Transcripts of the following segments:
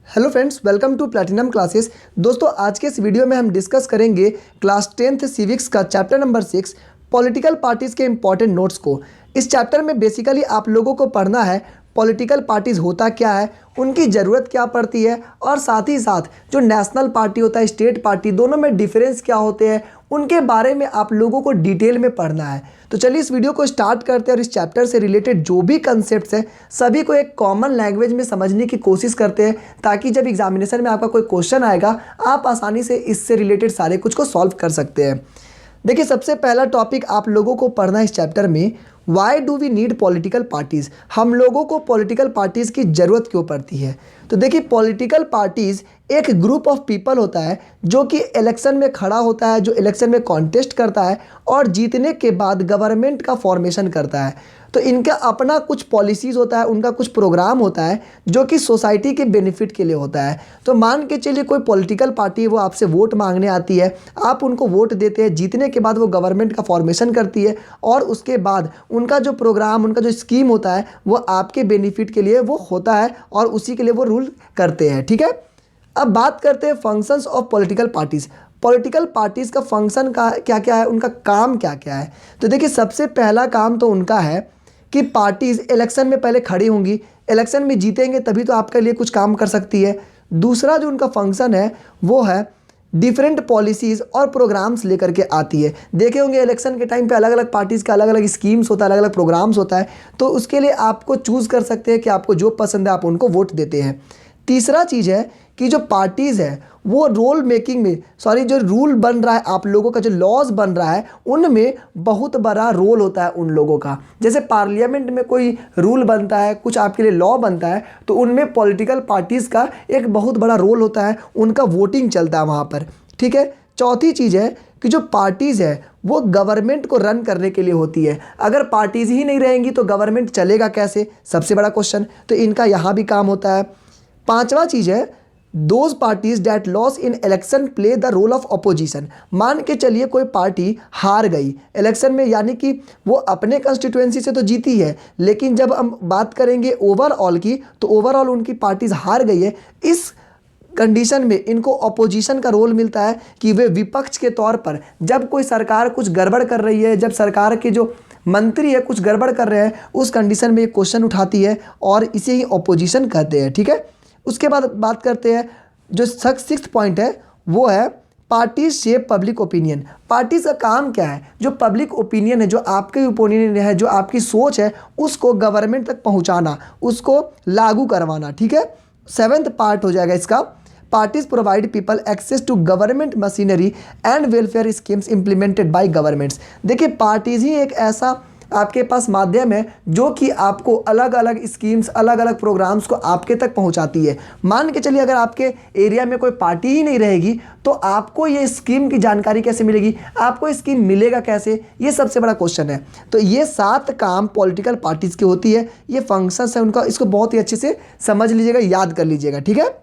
Hello friends, welcome to platinum classes. दोस्तों, आज के इस वीडियो में हम डिस्कस करेंगे क्लास 10th सिविक्स का चैप्टर नंबर 6 पॉलिटिकल पार्टीज़ के इंपॉर्टेंट नोट्स को। इस चैप्टर में बेसिकली आप लोगों को पढ़ना है पॉलिटिकल पार्टीज़ होता क्या है, उनकी ज़रूरत क्या पड़ती है, और साथ ही साथ जो नेशनल पार्टी होता है, स्टेट पार्टी, दोनों में डिफरेंस क्या होते हैं, उनके बारे में आप लोगों को डिटेल में पढ़ना है। तो चलिए इस वीडियो को स्टार्ट करते हैं और इस चैप्टर से रिलेटेड जो भी कंसेप्ट्स हैं सभी को एक कॉमन लैंग्वेज में समझने की कोशिश करते हैं, ताकि जब एग्जामिनेशन में आपका कोई क्वेश्चन आएगा आप आसानी से इससे रिलेटेड सारे कुछ को सॉल्व कर सकते हैं। देखिए, सबसे पहला टॉपिक आप लोगों को पढ़ना है इस चैप्टर में, why do we need political parties. हम लोगों को पॉलिटिकल पार्टीज़ की ज़रूरत क्यों पड़ती है। तो देखिए, पॉलिटिकल पार्टीज़ एक ग्रुप ऑफ पीपल होता है जो कि इलेक्शन में खड़ा होता है, जो इलेक्शन में कॉन्टेस्ट करता है और जीतने के बाद गवर्नमेंट का फॉर्मेशन करता है। तो इनका अपना कुछ पॉलिसीज़ होता है, उनका कुछ प्रोग्राम होता है जो कि सोसाइटी के बेनिफिट के लिए होता है। तो मान के चलिए कोई पॉलिटिकल पार्टी वो आपसे वोट मांगने आती है, आप उनको वोट देते हैं, जीतने के बाद वो गवर्नमेंट का फॉर्मेशन करती है और उसके बाद उनका जो प्रोग्राम, उनका जो स्कीम होता है वो आपके बेनिफिट के लिए वो होता है और उसी के लिए वो रूल करते हैं। ठीक है, अब बात करते हैं functions of political parties. Political parties का फंक्शन का क्या क्या है, उनका काम क्या क्या है। तो देखिए, सबसे पहला काम तो उनका है कि पार्टीज़ इलेक्शन में पहले खड़ी होंगी, इलेक्शन में जीतेंगे तभी तो आपके लिए कुछ काम कर सकती है। दूसरा जो उनका फंक्शन है वो है डिफरेंट पॉलिसीज़ और प्रोग्राम्स लेकर के आती है। देखे होंगे इलेक्शन के टाइम पे अलग अलग पार्टीज़ के अलग अलग स्कीम्स होता है, अलग अलग प्रोग्राम्स होता है, तो उसके लिए आपको चूज़ कर सकते हैं कि आपको जो पसंद है आप उनको वोट देते हैं। तीसरा चीज़ है कि जो पार्टीज़ है वो रोल मेकिंग में, जो रूल बन रहा है आप लोगों का, जो लॉज बन रहा है उनमें बहुत बड़ा रोल होता है उन लोगों का। जैसे पार्लियामेंट में कोई रूल बनता है, कुछ आपके लिए लॉ बनता है, तो उनमें पॉलिटिकल पार्टीज़ का एक बहुत बड़ा रोल होता है, उनका वोटिंग चलता है वहाँ पर। ठीक है, चौथी चीज़ है कि जो पार्टीज़ है वो गवर्नमेंट को रन करने के लिए होती है। अगर पार्टीज़ ही नहीं रहेंगी तो गवर्नमेंट चलेगा कैसे, सबसे बड़ा क्वेश्चन। तो इनका यहाँ भी काम होता है। पांचवा चीज़ है those parties that lose in election play the role of opposition. मान के चलिए कोई पार्टी हार गई इलेक्शन में, यानी कि वो अपने कंस्टिट्यूएंसी से तो जीती है, लेकिन जब हम बात करेंगे ओवरऑल की तो ओवरऑल उनकी पार्टीज हार गई है। इस कंडीशन में इनको अपोजिशन का रोल मिलता है कि वे विपक्ष के तौर पर जब कोई सरकार कुछ गड़बड़ कर रही है, जब सरकार के जो मंत्री है कुछ गड़बड़ कर रहे हैं, उस कंडीशन में एक क्वेश्चन उठाती है और इसे ही अपोजिशन कहते हैं। ठीक है, उसके बाद बात करते हैं जो सिक्स्थ पॉइंट है वो है parties shape public opinion. Parties का काम क्या है, जो पब्लिक ओपिनियन है, जो आपके ओपिनियन है, जो आपकी सोच है, उसको गवर्नमेंट तक पहुंचाना, उसको लागू करवाना। ठीक है, सेवेंथ पार्ट हो जाएगा इसका, parties provide people access to government machinery and welfare schemes implemented by governments. देखिए, पार्टीज ही एक ऐसा आपके पास माध्यम है जो कि आपको अलग अलग स्कीम्स, अलग अलग प्रोग्राम्स को आपके तक पहुंचाती है। मान के चलिए अगर आपके एरिया में कोई पार्टी ही नहीं रहेगी तो आपको ये स्कीम की जानकारी कैसे मिलेगी, आपको स्कीम मिलेगा कैसे, ये सबसे बड़ा क्वेश्चन है। तो ये 7 काम पॉलिटिकल पार्टीज की होती है, ये फंक्शंस है उनका, इसको बहुत ही अच्छे से समझ लीजिएगा, याद कर लीजिएगा। ठीक है,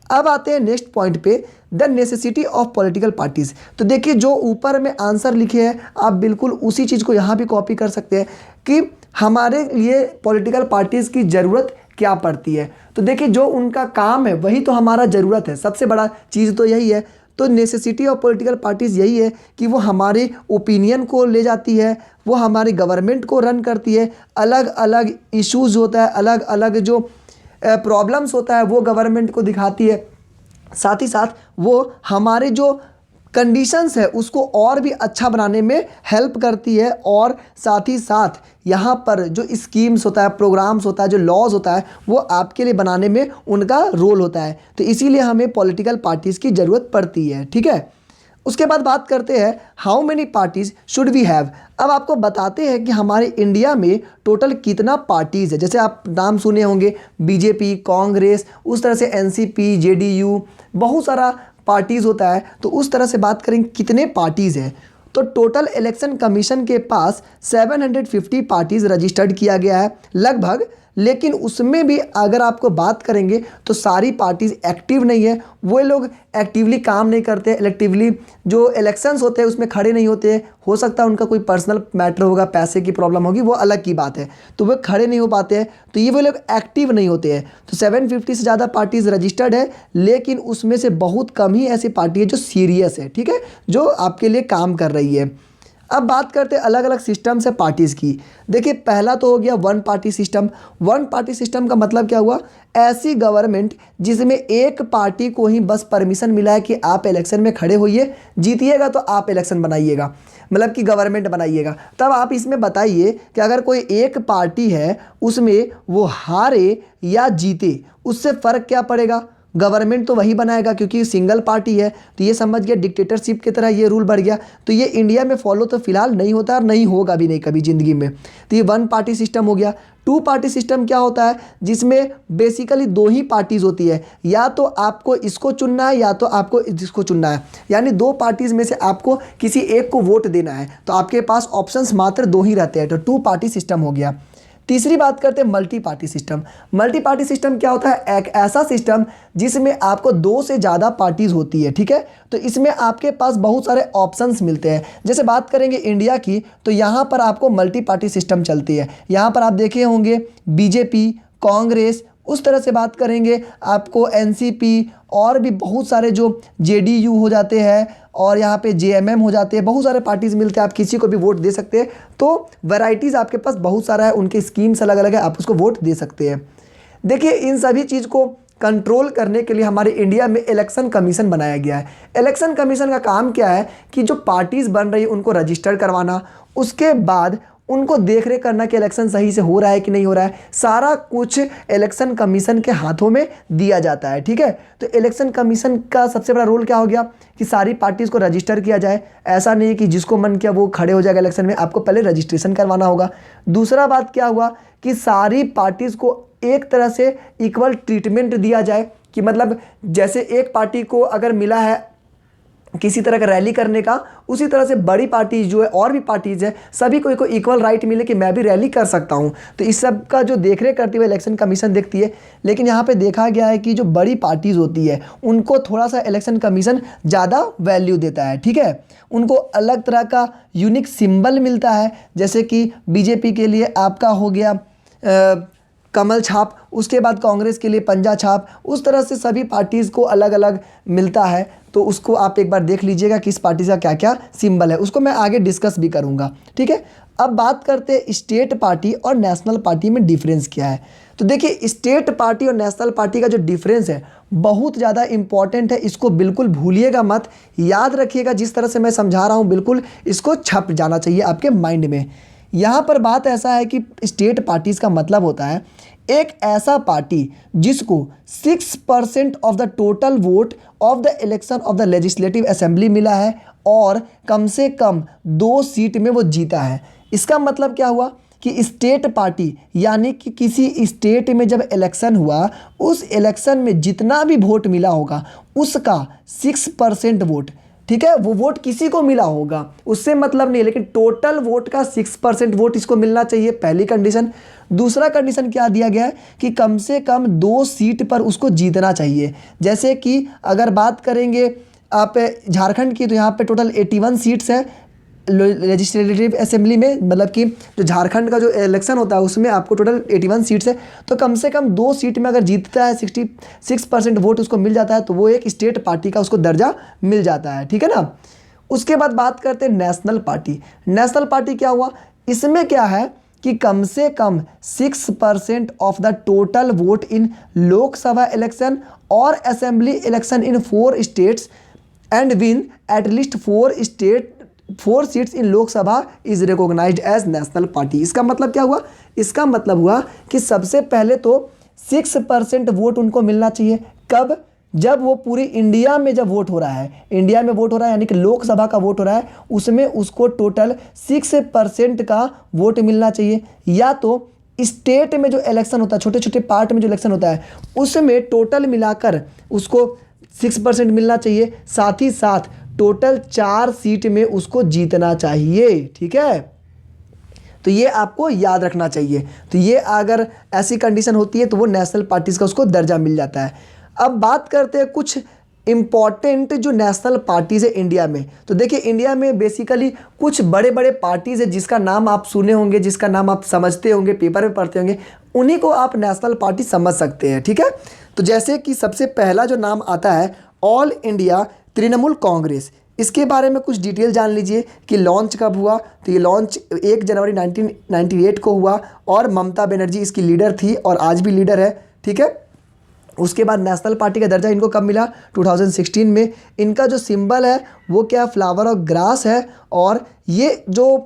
अब आते हैं नेक्स्ट पॉइंट पे, the necessity of political parties. तो देखिए, जो ऊपर में आंसर लिखे हैं आप बिल्कुल उसी चीज़ को यहाँ भी कॉपी कर सकते हैं कि हमारे लिए पॉलिटिकल पार्टीज़ की ज़रूरत क्या पड़ती है। तो देखिए, जो उनका काम है वही तो हमारा ज़रूरत है, सबसे बड़ा चीज़ तो यही है। तो नेसेसिटी ऑफ पॉलिटिकल पार्टीज़ यही है कि वो हमारे ओपिनियन को ले जाती है, वो हमारी गवर्नमेंट को रन करती है, अलग अलग इशूज़ होता है, अलग अलग जो प्रॉब्लम्स होता है वो गवर्नमेंट को दिखाती है, साथ ही साथ वो हमारे जो कंडीशंस है उसको और भी अच्छा बनाने में हेल्प करती है, और साथ ही साथ यहाँ पर जो स्कीम्स होता है, प्रोग्राम्स होता है, जो लॉज होता है वो आपके लिए बनाने में उनका रोल होता है। तो इसीलिए हमें पॉलिटिकल पार्टीज़ की ज़रूरत पड़ती है। ठीक है, उसके बाद बात करते हैं how many parties should we have. अब आपको बताते हैं कि हमारे इंडिया में टोटल कितना पार्टीज़ है। जैसे आप नाम सुने होंगे बीजेपी, कांग्रेस, उस तरह से एनसीपी, जेडीयू, बहुत सारा पार्टीज़ होता है। तो उस तरह से बात करेंगे कितने पार्टीज़ हैं, तो टोटल इलेक्शन कमीशन के पास 750 पार्टीज़ रजिस्टर्ड किया गया है। लगभग लेकिन उसमें भी अगर आपको बात करेंगे तो सारी पार्टीज़ एक्टिव नहीं है, वो लोग एक्टिवली काम नहीं करते, इलेक्टिवली जो इलेक्शंस होते हैं उसमें खड़े नहीं होते। हो सकता है उनका कोई पर्सनल मैटर होगा, पैसे की प्रॉब्लम होगी, वो अलग की बात है, तो वो खड़े नहीं हो पाते हैं, तो ये वो लोग एक्टिव नहीं होते हैं। तो 750 से ज़्यादा पार्टीज़ रजिस्टर्ड है, लेकिन उसमें से बहुत कम ही ऐसी पार्टी है जो सीरियस है, ठीक है, जो आपके लिए काम कर रही है। अब बात करते हैं अलग अलग सिस्टम से पार्टीज़ की। देखिए, पहला तो हो गया one party system. One party system का मतलब क्या हुआ? ऐसी गवर्नमेंट जिसमें एक पार्टी को ही बस परमिशन मिला है कि आप इलेक्शन में खड़े होइए, जीतिएगा तो आप इलेक्शन बनाइएगा, मतलब कि गवर्नमेंट बनाइएगा। तब आप इसमें बताइए कि अगर कोई एक पार्टी है उसमें वो हारे या जीते, उससे फ़र्क क्या पड़ेगा? गवर्नमेंट तो वही बनाएगा, क्योंकि सिंगल पार्टी है। तो ये समझ गया डिक्टेटरशिप की तरह ये रूल बढ़ गया। तो ये इंडिया में फॉलो तो फिलहाल नहीं होता और नहीं होगा भी नहीं कभी ज़िंदगी में। तो ये वन पार्टी सिस्टम हो गया। टू पार्टी सिस्टम क्या होता है? जिसमें बेसिकली दो ही पार्टीज़ होती है, या तो आपको इसको चुनना है या तो आपको इसको चुनना है, यानी दो पार्टीज़ में से आपको किसी एक को वोट देना है। तो आपके पास ऑप्शंस मात्र दो ही रहते हैं, तो टू पार्टी सिस्टम हो गया। तीसरी बात करते हैं multi party system. Multi party system क्या होता है? एक ऐसा सिस्टम जिसमें आपको दो से ज़्यादा पार्टीज़ होती है, ठीक है। तो इसमें आपके पास बहुत सारे ऑप्शंस मिलते हैं। जैसे बात करेंगे इंडिया की, तो यहाँ पर आपको मल्टी पार्टी सिस्टम चलती है। यहाँ पर आप देखे होंगे बीजेपी, कांग्रेस, उस तरह से बात करेंगे आपको एनसीपी और भी बहुत सारे जो जेडीयू हो जाते हैं और यहाँ पे जेएमएम हो जाते हैं, बहुत सारे पार्टीज़ मिलते हैं, आप किसी को भी वोट दे सकते हैं। तो वैरायटीज़ आपके पास बहुत सारा है, उनके स्कीम्स अलग अलग है, आप उसको वोट दे सकते हैं। देखिए, इन सभी चीज़ को कंट्रोल करने के लिए हमारे इंडिया में इलेक्शन कमीशन बनाया गया है। इलेक्शन कमीशन का काम क्या है कि जो पार्टीज़ बन रही है उनको रजिस्टर करवाना, उसके बाद उनको देख रेख करना कि इलेक्शन सही से हो रहा है कि नहीं हो रहा है। सारा कुछ इलेक्शन कमीशन के हाथों में दिया जाता है, ठीक है। तो इलेक्शन कमीशन का सबसे बड़ा रोल क्या हो गया कि सारी पार्टीज़ को रजिस्टर किया जाए। ऐसा नहीं है कि जिसको मन किया वो खड़े हो जाएगा इलेक्शन में, आपको पहले रजिस्ट्रेशन करवाना होगा। दूसरा बात क्या हुआ कि सारी पार्टीज़ को एक तरह से इक्वल ट्रीटमेंट दिया जाए, कि मतलब जैसे एक पार्टी को अगर मिला है किसी तरह का रैली करने का, उसी तरह से बड़ी पार्टी जो है और भी पार्टीज है, सभी को इक्वल राइट मिले कि मैं भी रैली कर सकता हूं। तो इस सब का जो देखरेख करती हुई इलेक्शन कमीशन देखती है। लेकिन यहाँ पे देखा गया है कि जो बड़ी पार्टीज होती है उनको थोड़ा सा इलेक्शन कमीशन ज़्यादा वैल्यू देता है, ठीक है। उनको अलग तरह का यूनिक सिंबल मिलता है, जैसे कि बीजेपी के लिए आपका हो गया कमल छाप, उसके बाद कांग्रेस के लिए पंजा छाप, उस तरह से सभी पार्टीज़ को अलग अलग मिलता है। तो उसको आप एक बार देख लीजिएगा कि इस पार्टी का क्या क्या सिंबल है, उसको मैं आगे डिस्कस भी करूँगा, ठीक है। अब बात करते हैं स्टेट पार्टी और नेशनल पार्टी में डिफरेंस क्या है। तो देखिए, स्टेट पार्टी और नेशनल पार्टी का जो डिफरेंस है बहुत ज़्यादा इंपॉर्टेंट है, इसको बिल्कुल भूलिएगा मत, याद रखिएगा। जिस तरह से मैं समझा रहा हूँ बिल्कुल इसको छप जाना चाहिए आपके माइंड में। यहाँ पर बात ऐसा है कि स्टेट पार्टीज़ का मतलब होता है एक ऐसा पार्टी जिसको 6% of the total vote of the election of the legislative assembly मिला है और कम से कम 2 सीट में वो जीता है। इसका मतलब क्या हुआ कि स्टेट पार्टी यानी कि किसी स्टेट में जब इलेक्शन हुआ, उस इलेक्शन में जितना भी वोट मिला होगा उसका 6% वोट, ठीक है, वो वोट किसी को मिला होगा, उससे मतलब नहीं है, लेकिन टोटल वोट का 6% वोट इसको मिलना चाहिए, पहली कंडीशन। दूसरा कंडीशन क्या दिया गया है कि कम से कम 2 सीट पर उसको जीतना चाहिए। जैसे कि अगर बात करेंगे आप झारखंड की, तो यहाँ पे टोटल 81 सीट्स हैं लेजिस्लेटिव असेंबली में, मतलब कि जो झारखंड का जो इलेक्शन होता है उसमें आपको टोटल 81 सीट्स है। तो कम से कम 2 सीट में अगर जीतता है, 66% वोट उसको मिल जाता है, तो वो एक स्टेट पार्टी का उसको दर्जा मिल जाता है, ठीक है ना। उसके बाद बात करते हैं नेशनल पार्टी। नेशनल पार्टी क्या हुआ? इसमें क्या है कि कम से कम 6% of the total vote in Lok Sabha election और assembly election in 4 states and win at least 4 seats in Lok Sabha is recognised as national party. इसका मतलब क्या हुआ? इसका मतलब हुआ कि सबसे पहले तो 6% वोट उनको मिलना चाहिए। कब? जब वो पूरी इंडिया में जब वोट हो रहा है, इंडिया में वोट हो रहा है यानी कि लोकसभा का वोट हो रहा है, उसमें उसको टोटल 6% का वोट मिलना चाहिए। या तो स्टेट में जो इलेक्शन होता है, छोटे छोटे पार्ट में जो इलेक्शन होता है, उसमें टोटल मिलाकर उसको 6% मिलना चाहिए, साथ ही साथ टोटल 4 सीट में उसको जीतना चाहिए, ठीक है। तो ये आपको याद रखना चाहिए। तो ये अगर ऐसी कंडीशन होती है तो वो नेशनल पार्टीज़ का उसको दर्जा मिल जाता है। अब बात करते हैं कुछ इम्पॉर्टेंट जो नेशनल पार्टीज़ है इंडिया में। तो देखिए इंडिया में बेसिकली कुछ बड़े बड़े पार्टीज़ है जिसका नाम आप सुने होंगे, जिसका नाम आप समझते होंगे, पेपर में पढ़ते होंगे, उन्हीं को आप नेशनल पार्टी समझ सकते हैं, ठीक है। तो जैसे कि सबसे पहला जो नाम आता है ऑल इंडिया तृणमूल कांग्रेस। इसके बारे में कुछ डिटेल जान लीजिए कि लॉन्च कब हुआ। तो ये लॉन्च 1 जनवरी 1998 को हुआ और ममता बनर्जी इसकी लीडर थी और आज भी लीडर है, ठीक है। उसके बाद नेशनल पार्टी का दर्जा इनको कब मिला? 2016 में। इनका जो सिंबल है वो क्या, फ्लावर ऑफ ग्रास है। और ये जो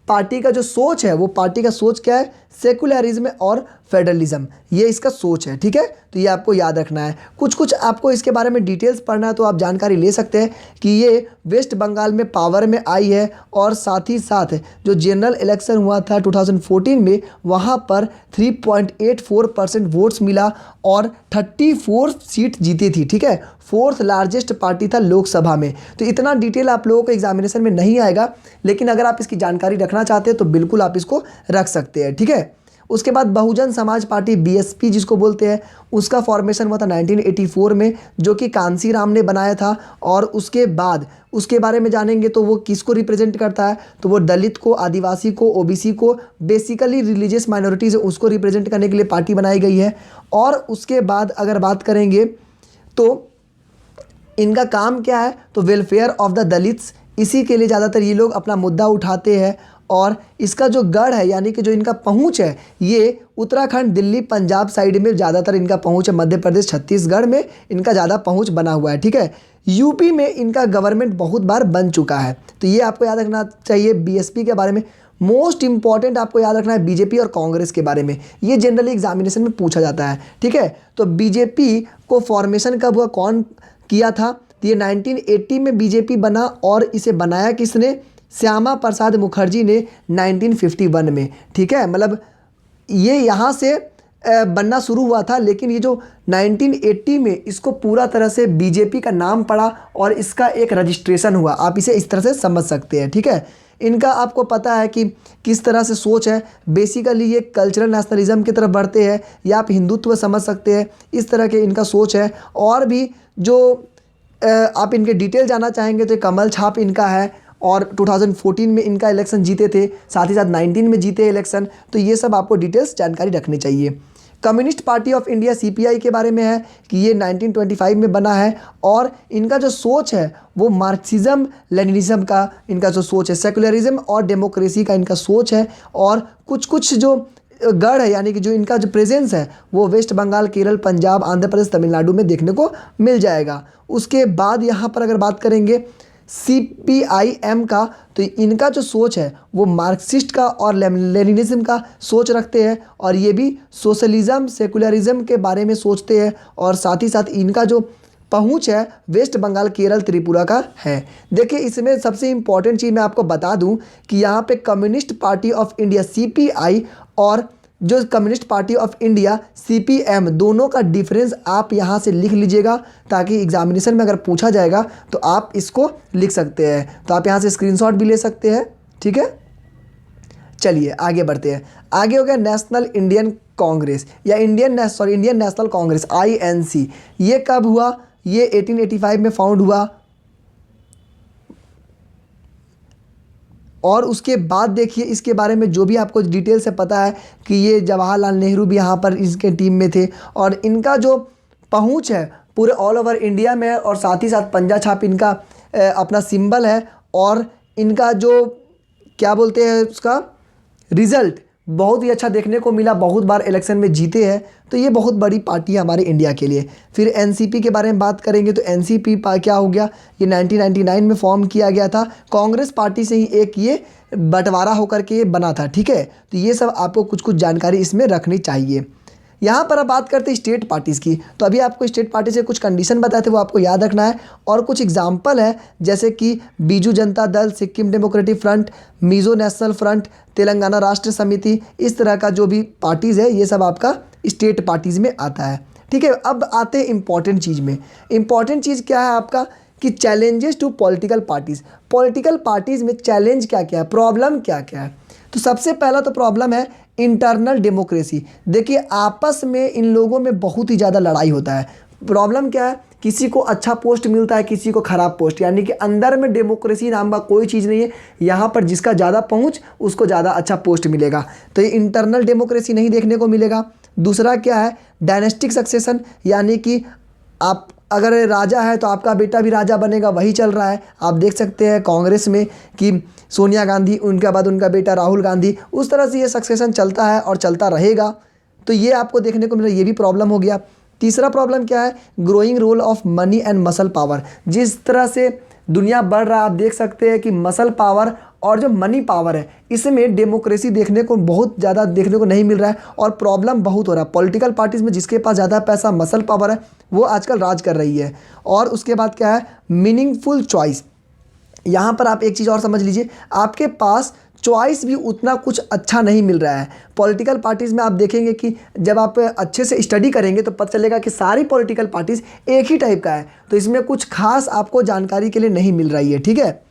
पार्टी का जो सोच है, वो पार्टी का सोच क्या है, सेकुलरिज्म और फेडरलिज्म, ये इसका सोच है, ठीक है। तो ये आपको याद रखना है। कुछ आपको इसके बारे में डिटेल्स पढ़ना है तो आप जानकारी ले सकते हैं कि ये वेस्ट बंगाल में पावर में आई है और साथ ही साथ जो जनरल इलेक्शन हुआ था 2014 में, वहाँ पर 3.84% वोट्स मिला और 34 सीट जीती थी, ठीक है। 4th लार्जेस्ट पार्टी था लोकसभा में। तो इतना डिटेल आप लोगों को एग्जामिनेशन में नहीं आएगा, लेकिन अगर आप इसकी जानकारी रखना चाहते हैं तो बिल्कुल आप इसको रख सकते हैं, ठीक है। उसके बाद बहुजन समाज पार्टी बीएसपी जिसको बोलते हैं, उसका फॉर्मेशन हुआ था 1984 में, जो कि कांसी राम ने बनाया था। और उसके बाद उसके बारे में जानेंगे तो वो किसको रिप्रेजेंट करता है, तो वो दलित को, आदिवासी को, ओबीसी को, बेसिकली रिलीजियस माइनॉरिटीज़ है उसको रिप्रेजेंट करने के लिए पार्टी बनाई गई है। और उसके बाद अगर बात करेंगे तो इनका काम क्या है, तो वेलफेयर ऑफ द दलित्स, इसी के लिए ज़्यादातर ये लोग अपना मुद्दा उठाते हैं। और इसका जो गढ़ है यानी कि जो इनका पहुंच है, ये उत्तराखंड, दिल्ली, पंजाब साइड में ज़्यादातर इनका पहुंच है। मध्य प्रदेश, छत्तीसगढ़ में इनका ज़्यादा पहुंच बना हुआ है, ठीक है। यूपी में इनका गवर्नमेंट बहुत बार बन चुका है। तो ये आपको याद रखना चाहिए बीएसपी के बारे में। मोस्ट इंपॉर्टेंट आपको याद रखना है बीजेपी और कांग्रेस के बारे में, ये जनरली एग्जामिनेशन में पूछा जाता है, ठीक है। तो बीजेपी को फॉर्मेशन कब हुआ, कौन किया था? तो ये 1980 में बीजेपी बना और इसे बनाया किसने? श्यामा प्रसाद मुखर्जी ने 1951 में, ठीक है। मतलब ये यहाँ से बनना शुरू हुआ था, लेकिन ये जो 1980 में इसको पूरा तरह से बीजेपी का नाम पड़ा और इसका एक रजिस्ट्रेशन हुआ। आप इसे इस तरह से समझ सकते हैं, ठीक है। इनका आपको पता है कि किस तरह से सोच है, बेसिकली ये कल्चरल नेशनलिज्म की तरफ बढ़ते हैं या आप हिंदुत्व समझ सकते हैं, इस तरह के इनका सोच है। और भी जो आप इनके डिटेल जानना चाहेंगे तो कमल छाप इनका है और 2014 में इनका इलेक्शन जीते थे, साथ ही साथ 19 में जीते इलेक्शन। तो ये सब आपको डिटेल्स जानकारी रखनी चाहिए। Communist party of India CPI के बारे में है कि ये 1925 में बना है और इनका जो सोच है वो मार्क्सिज्म लेनिनिज्म का इनका जो सोच है, सेकुलरिज्म और डेमोक्रेसी का इनका सोच है। और कुछ जो गढ़ है यानी कि जो इनका जो प्रेजेंस है वो वेस्ट बंगाल, केरल, पंजाब, आंध्र प्रदेश, तमिलनाडु में देखने को मिल जाएगा। उसके बाद यहाँ पर अगर बात करेंगे CPIM का, तो इनका जो सोच है वो मार्क्सिस्ट का और लेनिनिज्म का सोच रखते हैं और ये भी सोशलिज्म, सेकुलरिज्म के बारे में सोचते हैं। और साथ ही साथ इनका जो पहुंच है वेस्ट बंगाल, केरल, त्रिपुरा का है। देखिए इसमें सबसे इम्पॉर्टेंट चीज़ मैं आपको बता दूं कि यहाँ पे communist party of India CPI और जो communist party of India CPM, दोनों का डिफरेंस आप यहाँ से लिख लीजिएगा ताकि एग्जामिनेशन में अगर पूछा जाएगा तो आप इसको लिख सकते हैं। तो आप यहाँ से स्क्रीनशॉट भी ले सकते हैं, ठीक है। चलिए आगे बढ़ते हैं। आगे हो गया नेशनल इंडियन कांग्रेस या इंडियन नेशनल कांग्रेस INC। ये कब हुआ? ये 1885 में फाउंड हुआ। और उसके बाद देखिए इसके बारे में जो भी आपको डिटेल से पता है कि ये जवाहरलाल नेहरू भी यहाँ पर इसके टीम में थे और इनका जो पहुँच है पूरे ऑल ओवर इंडिया में है। और साथ ही साथ पंजा छाप इनका अपना सिंबल है और इनका जो क्या बोलते हैं उसका रिज़ल्ट बहुत ही अच्छा देखने को मिला, बहुत बार इलेक्शन में जीते हैं। तो ये बहुत बड़ी पार्टी है हमारे इंडिया के लिए। फिर NCP के बारे में बात करेंगे तो NCP क्या हो गया, ये 1999 में फॉर्म किया गया था। कांग्रेस पार्टी से ही एक ये बंटवारा होकर के ये बना था, ठीक है। तो ये सब आपको कुछ जानकारी इसमें रखनी चाहिए। यहाँ पर अब बात करते हैं स्टेट पार्टीज़ की। तो अभी आपको स्टेट पार्टी से कुछ कंडीशन बताए थे वो आपको याद रखना है और कुछ एग्जाम्पल है जैसे कि Biju Janata Dal, Sikkim democratic front, Mizo national front, Telangana राष्ट्र समिति, इस तरह का जो भी पार्टीज़ है ये सब आपका स्टेट पार्टीज़ में आता है, ठीक है। अब आते हैं इंपॉर्टेंट चीज़ में। इंपॉर्टेंट चीज़ क्या है आपका कि challenges to political parties. Political parties में चैलेंज क्या क्या है, प्रॉब्लम क्या क्या है। तो सबसे पहला तो प्रॉब्लम है इंटरनल डेमोक्रेसी। देखिए आपस में इन लोगों में बहुत ही ज़्यादा लड़ाई होता है। प्रॉब्लम क्या है, किसी को अच्छा पोस्ट मिलता है, किसी को ख़राब पोस्ट, यानी कि अंदर में डेमोक्रेसी नाम का कोई चीज़ नहीं है। यहाँ पर जिसका ज़्यादा पहुँच उसको ज़्यादा अच्छा पोस्ट मिलेगा, तो ये इंटरनल डेमोक्रेसी नहीं देखने को मिलेगा। दूसरा क्या है, डायनेस्टिक सक्सेशन, यानी कि आप अगर राजा है तो आपका बेटा भी राजा बनेगा, वही चल रहा है। आप देख सकते हैं कांग्रेस में कि सोनिया गांधी, उनके बाद उनका बेटा राहुल गांधी, उस तरह से ये सक्सेशन चलता है और चलता रहेगा। तो ये आपको देखने को मिल रहा है, ये भी प्रॉब्लम हो गया। तीसरा प्रॉब्लम क्या है, growing role of money and muscle power. जिस तरह से दुनिया बढ़ रहा है, आप देख सकते हैं कि मसल पावर और जो मनी पावर है, इसमें डेमोक्रेसी देखने को बहुत ज़्यादा देखने को नहीं मिल रहा है और प्रॉब्लम बहुत हो रहा है। पॉलिटिकल पार्टीज़ में जिसके पास ज़्यादा पैसा, मसल पावर है, वो आजकल राज कर रही है। और उसके बाद क्या है, मीनिंगफुल चॉइस। यहाँ पर आप एक चीज़ और समझ लीजिए, आपके पास चॉइस भी उतना कुछ अच्छा नहीं मिल रहा है। पॉलिटिकल पार्टीज़ में आप देखेंगे कि जब आप अच्छे से स्टडी करेंगे तो पता चलेगा कि सारी पॉलिटिकल पार्टीज़ एक ही टाइप का है, तो इसमें कुछ खास आपको जानकारी के लिए नहीं मिल रही है, ठीक है।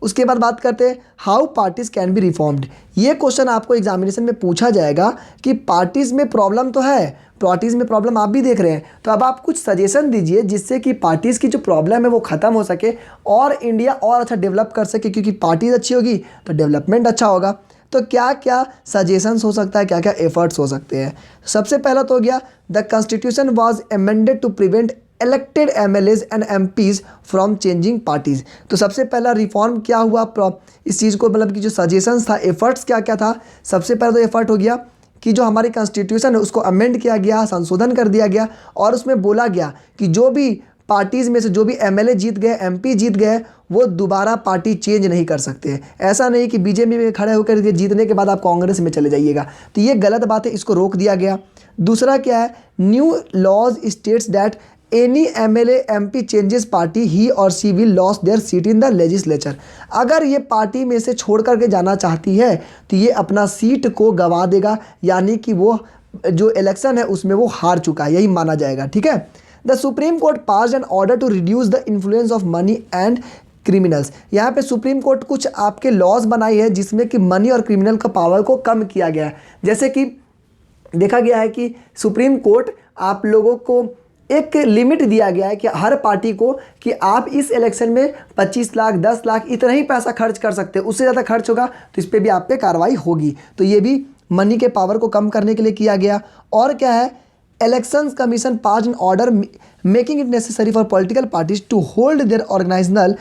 उसके बाद बात करते हैं how parties can be reformed. ये क्वेश्चन आपको एग्जामिनेशन में पूछा जाएगा कि पार्टीज़ में प्रॉब्लम तो है, पार्टीज़ में प्रॉब्लम आप भी देख रहे हैं, तो अब आप कुछ सजेशन दीजिए जिससे कि पार्टीज़ की जो प्रॉब्लम है वो ख़त्म हो सके और इंडिया और अच्छा डेवलप कर सके, क्योंकि पार्टीज़ अच्छी होगी तो डेवलपमेंट अच्छा होगा। तो क्या क्या सजेशंस हो सकता है, क्या क्या एफर्ट्स हो सकते हैं। सबसे पहला तो हो गया, the constitution was amended to prevent elected MLAs and MPs from changing parties. तो सबसे पहला रिफॉर्म क्या हुआ, इस चीज़ को मतलब कि जो सजेशंस था, एफर्ट्स क्या क्या था। सबसे पहला तो एफर्ट हो गया कि जो हमारी कॉन्स्टिट्यूशन है उसको अमेंड किया गया, संशोधन कर दिया गया, और उसमें बोला गया कि जो भी पार्टीज़ में से जो भी MLA जीत गए, MP जीत गए, वो दोबारा पार्टी चेंज नहीं कर सकते। ऐसा नहीं कि बीजेपी में खड़े होकर के जीतने के बाद आप कांग्रेस में चले जाइएगा, तो ये गलत बात है, इसको रोक दिया गया। दूसरा क्या है, new laws states that any MLA MP changes party he or she will lose their seat in the legislature. अगर ये पार्टी में से छोड़ करके जाना चाहती है तो ये अपना सीट को गंवा देगा, यानी कि वो जो इलेक्शन है उसमें वो हार चुका है, यही माना जाएगा, ठीक है। The supreme court passed an order to reduce the influence of money and criminals. यहाँ पे सुप्रीम कोर्ट कुछ आपके लॉज बनाई है जिसमें कि मनी और क्रिमिनल का पावर को कम किया गया है। जैसे कि देखा गया है कि सुप्रीम कोर्ट आप लोगों को एक लिमिट दिया गया है कि हर पार्टी को कि आप इस इलेक्शन में 25 लाख 10 लाख इतना ही पैसा खर्च कर सकते हैं, उससे ज़्यादा खर्च होगा तो इस पर भी आप पे कार्रवाई होगी। तो ये भी मनी के पावर को कम करने के लिए किया गया। और क्या है, elections commission passed an order making it necessary for political parties to hold their organisational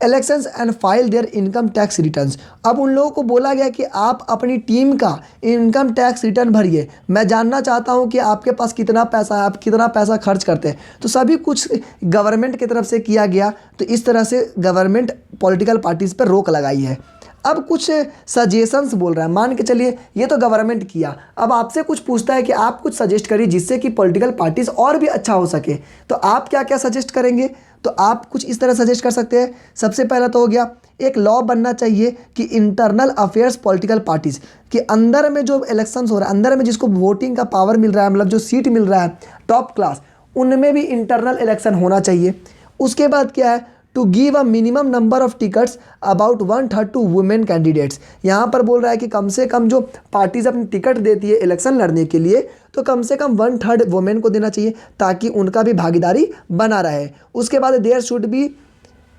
elections and file their income tax returns. अब उन लोगों को बोला गया कि आप अपनी टीम का इनकम टैक्स रिटर्न भरिए, मैं जानना चाहता हूं कि आपके पास कितना पैसा है, आप कितना पैसा खर्च करते हैं। तो सभी कुछ गवर्नमेंट की तरफ से किया गया, तो इस तरह से गवर्नमेंट पॉलिटिकल पार्टीज़ पर रोक लगाई है। अब कुछ सजेशंस बोल रहा है, मान के चलिए ये तो गवर्नमेंट किया, अब आपसे कुछ पूछता है कि आप कुछ सजेस्ट करिए जिससे कि पॉलिटिकल पार्टीज़ और भी अच्छा हो सके, तो आप क्या क्या सजेस्ट करेंगे। तो आप कुछ इस तरह सजेस्ट कर सकते हैं। सबसे पहला तो हो गया, एक लॉ बनना चाहिए कि इंटरनल अफेयर्स पॉलिटिकल पार्टीज़ के अंदर में जो इलेक्शंस हो रहा है, अंदर में जिसको वोटिंग का पावर मिल रहा है, मतलब जो सीट मिल रहा है टॉप क्लास, उनमें भी इंटरनल इलेक्शन होना चाहिए। उसके बाद क्या है, to give a minimum number of tickets about 1/3 to women candidates. यहाँ पर बोल रहा है कि कम से कम जो पार्टीज अपनी टिकट देती है इलेक्शन लड़ने के लिए, तो कम से कम 1/3 वुमेन को देना चाहिए ताकि उनका भी भागीदारी बना रहे। उसके बाद there should be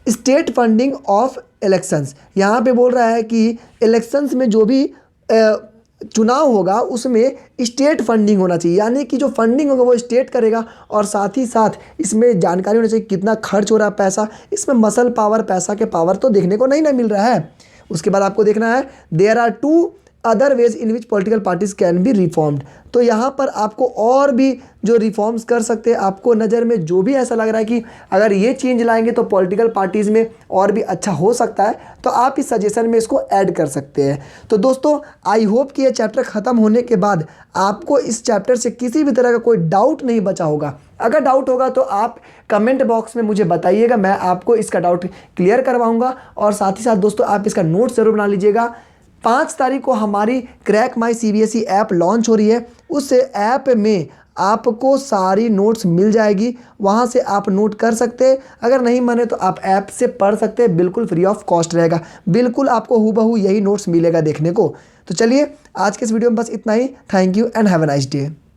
state funding of elections. यहाँ पे बोल रहा है कि इलेक्शंस में जो भी चुनाव होगा उसमें स्टेट फंडिंग होना चाहिए, यानी कि जो फंडिंग होगा वो स्टेट करेगा, और साथ ही साथ इसमें जानकारी होनी चाहिए कितना खर्च हो रहा है पैसा। इसमें मसल पावर, पैसा के पावर तो देखने को नहीं ना मिल रहा है। उसके बाद आपको देखना है there are 2 other ways in which political parties can be reformed. तो यहाँ पर आपको और भी जो रिफॉर्म्स कर सकते हैं, आपको नज़र में जो भी ऐसा लग रहा है कि अगर ये चेंज लाएंगे तो पॉलिटिकल पार्टीज़ में और भी अच्छा हो सकता है, तो आप इस सजेशन में इसको ऐड कर सकते हैं। तो दोस्तों आई होप कि ये चैप्टर ख़त्म होने के बाद आपको इस चैप्टर से किसी भी तरह का कोई डाउट नहीं बचा होगा। अगर डाउट होगा तो आप कमेंट बॉक्स में मुझे बताइएगा, मैं आपको इसका डाउट क्लियर करवाऊँगा। और साथ ही साथ दोस्तों आप इसका नोट ज़रूर बना लीजिएगा। 5 तारीख को हमारी क्रैक माई CBSE ऐप लॉन्च हो रही है। उस ऐप में आपको सारी नोट्स मिल जाएगी, वहाँ से आप नोट कर सकते हैं। अगर नहीं माने तो आप ऐप से पढ़ सकते हैं, बिल्कुल फ्री ऑफ कॉस्ट रहेगा, बिल्कुल आपको हूबहू यही नोट्स मिलेगा देखने को। तो चलिए आज के इस वीडियो में बस इतना ही। Thank you and have a nice day.